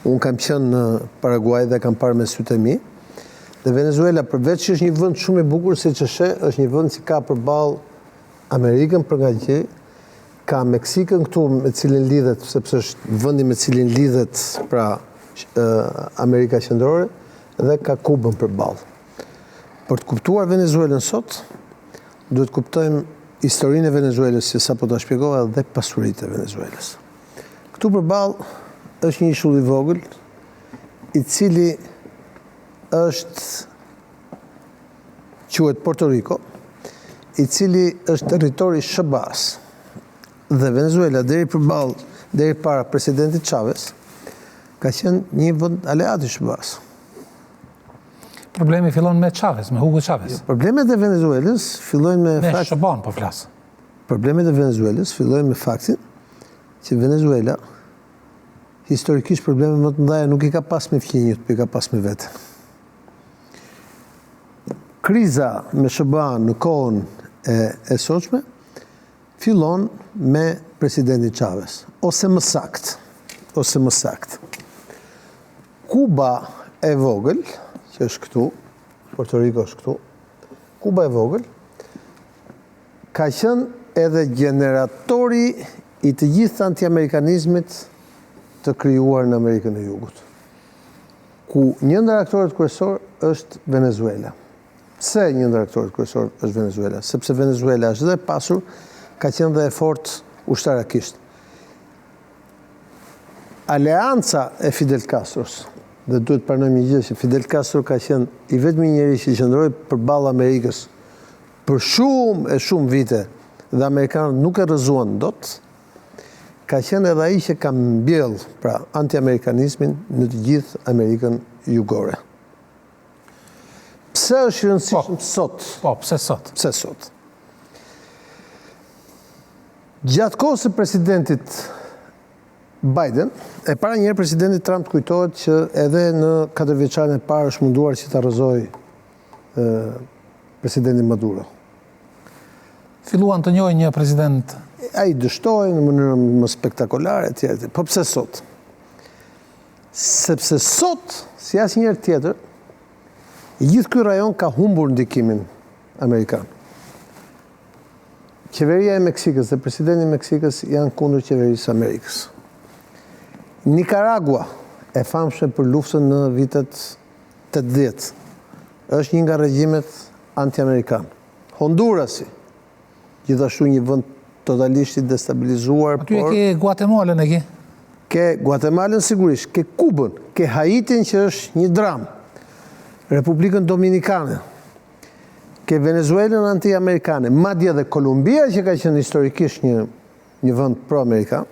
Unë kam qenë në Paraguay dhe kam parë me sytë e mi. Dhe Venezuela, përveç që është një vend shumë i bukur, si që është një vend që ka përballë Amerikën për nga gjë, ka Meksikën këtu me cilin lidhet, sepse është vendi me cilin lidhet pra Amerika Qendrore, dhe ka Kubën përballë. Për të kuptuar Venezuelën sot, duhet kuptojmë historinë e Venezuelës, që sapo ta shpjegova, dhe pasuritë e Venezuelës. Këtu përballë është një ishull i vogël, i cili quhet Puerto Rico, i cili është territori SHBA-s. Dhe Venezuela deri para presidentit Chavez ka qenë një vend aleat i SHBA-s. Problemi fillon me Chavez, me Hugo Chavez. Problemet e Venezuelës fillojnë me SHBA-n po flas. Problemet e Venezuelës fillojnë me faktin që Venezuela historikisht probleme më të mëdha nuk i ka pas me fqinjët, por i ka pas me vete. Kriza me SHBA-n në kohën e sotshme fillon me presidentin Chavez, ose më sakt. Kuba e vogël, që është këtu, Puerto Rico është këtu, Kuba e vogël, ka qenë edhe generatori i të gjithë anti-amerikanizmit të krijuar në Amerikën e Jugut, ku një ndër aktorët kryesor është Venezuela. Pse një ndër aktorët kryesor është Venezuela? Sepse Venezuela është dhe pasur, ka qenë dhe e fortë ushtarakisht. Aleanca e Fidel Castros, dhe duhet pranojmë një gjë që Fidel Castro ka qenë i vetmi njeri që qëndroi përballë Amerikës për shumë vite, dhe amerikanët nuk e rrëzuan dot, ka qenë edhe ai që ka mbjell pra anti-amerikanizmin në të gjithë Amerikën Jugore. Pse është rëndësishëm sot? Pse sot? Pse sot? Gjatë kohës së presidentit Biden, e para njëherë presidenti Trump kujtohet që edhe në 4 vjeçarin e parë është munduar që ta rrëzojë presidentin Maduro. Filluan të njohin një president. Ai dështoi në mënyrë më spektakolare etj. Po pse sot? Sepse sot, si asnjëherë tjetër, i gjithë ky rajon ka humbur ndikimin amerikan. Qeveria e Meksikës dhe presidenti i Meksikës janë kundër qeverisë së Amerikës. Nicaragua, e famshme për luftën në vitet 80, është një nga regjimet anti-amerikan. Hondurasi, gjithashtu një vend totalisht i destabilizuar. Aty e ke Guatemalën e ke? Ke Guatemalën sigurisht, ke Kubën, ke Haitin që është një dramë, Republikën Dominikane, ke Venezuelën anti-amerikane, madje dhe Kolumbia që ka qenë historikisht një vend pro-amerikan.